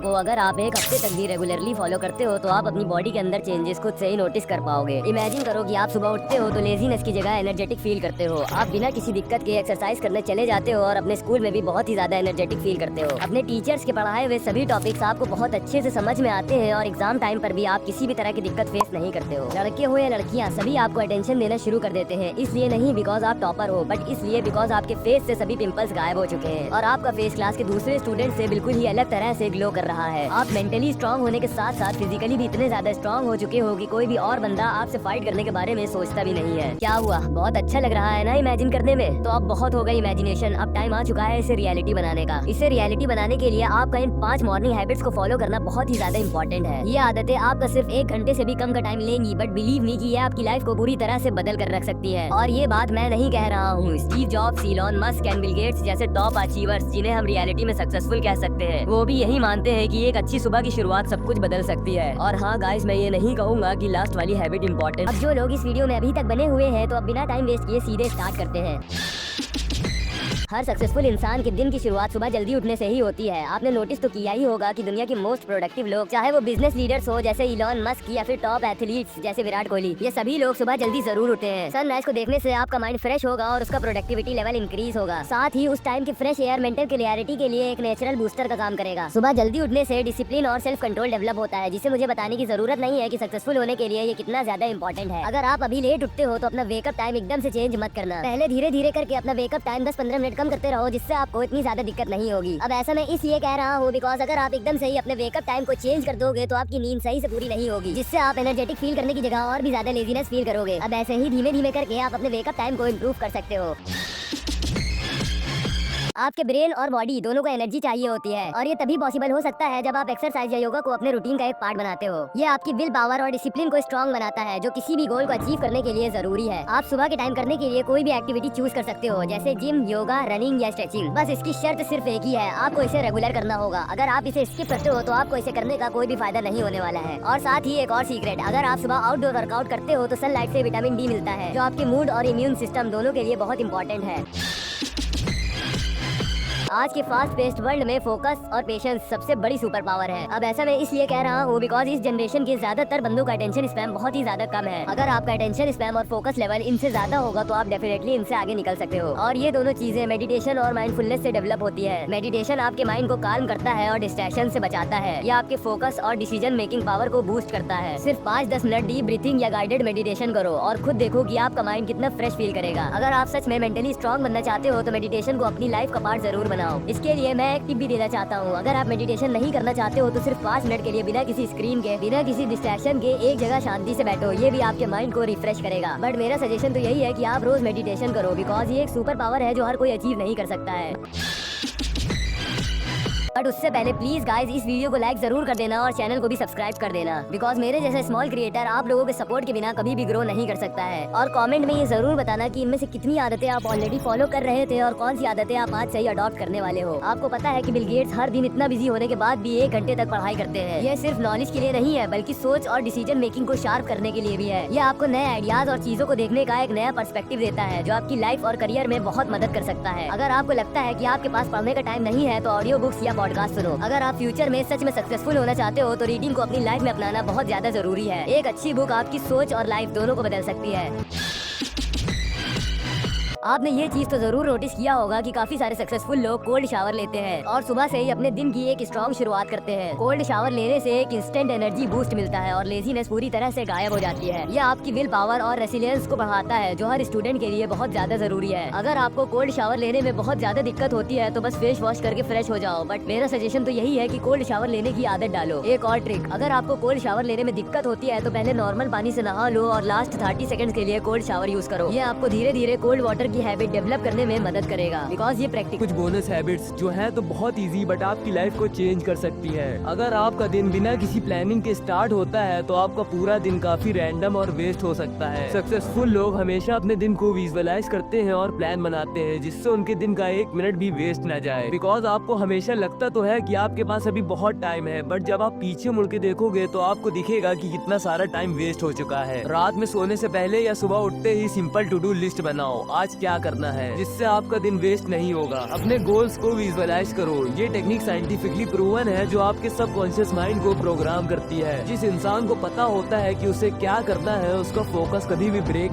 को अगर आप एक हफ्ते तक भी रेगुलरली फॉलो करते हो तो आप अपनी बॉडी के अंदर चेंजेस खुद से ही नोटिस कर पाओगे। इमेजिन करो कि आप सुबह उठते हो तो लेजीनेस की जगह एनर्जेटिक फील करते हो। आप बिना किसी दिक्कत के एक्सरसाइज करने चले जाते हो और अपने स्कूल में भी बहुत ही ज्यादा एनर्जेटिक फील करते हो। अपने टीचर्स के पढ़ाए हुए सभी टॉपिक्स आपको बहुत अच्छे से समझ में आते हैं और एग्जाम टाइम पर भी आप किसी भी तरह की दिक्कत फेस नहीं करते हो। लड़के हो या लड़कियाँ सभी आपको अटेंशन देना शुरू कर देते हैं, इसलिए नहीं बिकॉज आप टॉपर हो बट इसलिए बिकॉज आपके फेस से सभी पिंपल्स गायब हो चुके हैं और आपका फेस क्लास के दूसरे स्टूडेंट से बिल्कुल ही अलग तरह से ग्लो कर रहा है। आप मेंटली स्ट्रांग होने के साथ साथ फिजिकली भी इतने ज्यादा स्ट्रांग हो चुके हो कि कोई भी और बंदा आपसे फाइट करने के बारे में सोचता भी नहीं है। क्या हुआ, बहुत अच्छा लग रहा है ना इमेजिन करने में? तो अब बहुत हो गई इमेजिनेशन, अब टाइम आ चुका है इसे रियलिटी बनाने का। इसे रियलिटी बनाने के लिए आपका इन 5 मॉर्निंग हैबिट्स को फॉलो करना बहुत ही ज्यादा इंपॉर्टेंट है। ये आदतें आपका सिर्फ 1 घंटे से भी कम का टाइम लेंगी बट बिलीव मी कि ये आपकी लाइफ को पूरी तरह से बदल कर रख सकती है। और ये बात मैं नहीं कह रहा हूँ, Steve jobs, Elon Musk and Bill Gates जैसे टॉप अचीवर्स जिन्हें हम रियलिटी में सक्सेसफुल कह सकते हैं, वो भी यही मानते हैं कि एक अच्छी सुबह की शुरुआत सब कुछ बदल सकती है। और हाँ गाइस, मैं ये नहीं कहूँगा कि लास्ट वाली हैबिट इंपॉर्टेंट। अब जो लोग इस वीडियो में अभी तक बने हुए हैं तो अब बिना टाइम वेस्ट किए सीधे स्टार्ट करते हैं। हर सक्सेसफुल इंसान के दिन की शुरुआत सुबह जल्दी उठने से ही होती है। आपने नोटिस तो किया ही होगा कि दुनिया के मोस्ट प्रोडक्टिव लोग, चाहे वो बिजनेस लीडर्स हो जैसे इलॉन मस्क या फिर टॉप एथलीट्स जैसे विराट कोहली, ये सभी लोग सुबह जल्दी जरूर उठते हैं। सनराइज को देखने से आपका माइंड फ्रेश होगा और उसका प्रोडक्टिविटी लेवल इंक्रीज होगा। साथ ही उस टाइम की फ्रेश एयर मेंटल क्लियरिटी के लिए एक नेचुरल बूस्टर का काम करेगा। सुबह जल्दी उठने से डिसिप्लिन और सेल्फ कंट्रोल डेवलप होता है, जिसे मुझे बताने की जरूरत नहीं है कि सक्सेसफुल होने के लिए ये कितना ज्यादा इंपॉर्टेंट है। अगर आप अभी लेट उठते हो तो अपना वेकअप टाइम एकदम से चेंज मत करना। पहले धीरे धीरे करके अपना वेकअप टाइम 10-15 मिनट कम करते रहो, जिससे आपको इतनी ज्यादा दिक्कत नहीं होगी। अब ऐसा मैं इसलिए कह रहा हूँ बिकॉज अगर आप एकदम से ही अपने वेकअप टाइम को चेंज कर दोगे तो आपकी नींद सही से पूरी नहीं होगी, जिससे आप एनर्जेटिक फील करने की जगह और भी ज्यादा लेजीनेस फील करोगे। अब ऐसे ही धीमे धीमे करके आप अपने वेकअप टाइम को इम्प्रूव कर सकते हो। आपके ब्रेन और बॉडी दोनों को एनर्जी चाहिए होती है और ये तभी पॉसिबल हो सकता है जब आप एक्सरसाइज या योगा को अपने रूटीन का एक पार्ट बनाते हो। ये आपकी विल पावर और डिसिप्लिन को स्ट्रॉन्ग बनाता है, जो किसी भी गोल को अचीव करने के लिए जरूरी है। आप सुबह के टाइम करने के लिए कोई भी एक्टिविटी चूज कर सकते हो, जैसे जिम, योगा, रनिंग या स्ट्रेचिंग। बस इसकी शर्त सिर्फ एक ही है, आपको इसे रेगुलर करना होगा। अगर आप इसे स्किप करते हो तो आपको इसे करने का कोई भी फायदा नहीं होने वाला है। और साथ ही एक और सीक्रेट, अगर आप सुबह आउटडोर वर्कआउट करते हो तो सनलाइट से विटामिन डी मिलता है, जो आपके मूड और इम्यून सिस्टम दोनों के लिए बहुत इंपॉर्टेंट है। आज के फास्ट पेस्ड वर्ल्ड में फोकस और पेशेंस सबसे बड़ी सुपर पावर है। अब ऐसा मैं इसलिए कह रहा हूँ बिकॉज इस जनरेशन के ज्यादातर बंदों का अटेंशन स्पैम बहुत ही ज्यादा कम है। अगर आपका अटेंशन स्पैम और फोकस लेवल इनसे ज्यादा होगा तो आप डेफिनेटली इनसे आगे निकल सकते हो। और ये दोनों चीजें मेडिटेशन और माइंडफुलनेस से डेवलप होती है। मेडिटेशन आपके माइंड को काल्म करता है और डिस्ट्रैक्शन से बचाता है। यह आपके फोकस और डिसीजन मेकिंग पावर को बूस्ट करता है। सिर्फ 5-10 मिनट डीप ब्रीथिंग या गाइडेड मेडिटेशन करो और खुद देखो कि आपका माइंड कितना फ्रेश फील करेगा। अगर आप सच में मेंटली स्ट्रॉन्ग बनना चाहते हो तो मेडिटेशन को अपनी लाइफ का पार्ट जरूर बनाओ। इसके लिए मैं एक टिप भी देना चाहता हूँ। अगर आप मेडिटेशन नहीं करना चाहते हो तो सिर्फ 5 मिनट के लिए बिना किसी स्क्रीन के, बिना किसी डिस्ट्रैक्शन के एक जगह शांति से बैठो। ये भी आपके माइंड को रिफ्रेश करेगा। बट मेरा सजेशन तो यही है कि आप रोज मेडिटेशन करो बिकॉज ये एक सुपर पावर है जो हर कोई अचीव नहीं कर सकता है। बट उससे पहले प्लीज गाइज इस वीडियो को लाइक जरूर कर देना और चैनल को भी सब्सक्राइब कर देना बिकॉज मेरे जैसे स्मॉल क्रिएटर आप लोगों के सपोर्ट के बिना कभी भी ग्रो नहीं कर सकता है। और कमेंट में ये जरूर बताना कि इनमें से कितनी आदतें आप ऑलरेडी फॉलो कर रहे थे और कौन सी आदतें आप आज से ही अडॉप्ट करने वाले हो। आपको पता है कि बिल गेट्स हर दिन इतना बिजी होने के बाद भी 1 घंटे तक पढ़ाई करते हैं। ये सिर्फ नॉलेज के लिए नहीं है बल्कि सोच और डिसीजन मेकिंग को शार्प करने के लिए भी है। ये आपको नए आइडियाज और चीजों को देखने का एक नया पर्सपेक्टिव देता है जो आपकी लाइफ और करियर में बहुत मदद कर सकता है। अगर आपको लगता है कि आपके पास पढ़ने का टाइम नहीं है तो ऑडियो बुक्स या पॉडकास्ट सुनो। अगर आप फ्यूचर में सच में सक्सेसफुल होना चाहते हो तो रीडिंग को अपनी लाइफ में अपनाना बहुत ज्यादा जरूरी है। एक अच्छी बुक आपकी सोच और लाइफ दोनों को बदल सकती है। आपने ये चीज तो जरूर नोटिस किया होगा कि काफी सारे सक्सेसफुल लोग कोल्ड शावर लेते हैं और सुबह से ही अपने दिन की एक स्ट्रॉन्ग शुरुआत करते हैं। कोल्ड शावर लेने से एक इंस्टेंट एनर्जी बूस्ट मिलता है और लेजीनेस पूरी तरह से गायब हो जाती है। यह आपकी विल पावर और रेसिलियंस को बढ़ाता है जो हर स्टूडेंट के लिए बहुत ज्यादा जरूरी है। अगर आपको कोल्ड शावर लेने में बहुत ज्यादा दिक्कत होती है तो बस फेस वॉश करके फ्रेश हो जाओ। बट मेरा सजेशन तो यही है कि कोल्ड शावर लेने की आदत डालो। एक और ट्रिक, अगर आपको कोल्ड शावर लेने में दिक्कत होती है तो पहले नॉर्मल पानी से नहा लो और लास्ट 30 सेकंड के लिए कोल्ड शावर यूज करो। ये आपको धीरे धीरे कोल्ड वाटर की हैबिट डेवलप करने में मदद करेगा बिकॉज ये प्रैक्टिस। कुछ बोनस हैबिट्स जो है तो बहुत इजी बट आपकी लाइफ को चेंज कर सकती है। अगर आपका दिन बिना किसी प्लानिंग के स्टार्ट होता है तो आपका पूरा दिन काफी रैंडम और वेस्ट हो सकता है। सक्सेसफुल लोग हमेशा अपने दिन को विजुअलाइज करते हैं और प्लान बनाते हैं जिससे उनके दिन का 1 मिनट भी वेस्ट न जाए। बिकॉज आपको हमेशा लगता तो है कि आपके पास अभी बहुत टाइम है बट जब आप पीछे मुड़ के देखोगे तो आपको दिखेगा कि कितना सारा टाइम वेस्ट हो चुका है। रात में सोने से पहले या सुबह उठते ही सिंपल टू डू लिस्ट बनाओ। आज क्या करना है, जिससे आपका दिन वेस्ट नहीं होगा। अपने गोल्स को विजुअलाइज करो। ये टेक्निक साइंटिफिकली प्रूवन है, जो आपके सबकॉन्शियस माइंड को प्रोग्राम करती है। जिस इंसान को पता होता है कि उसे क्या करना है, उसका फोकस कभी भी ब्रेक नहीं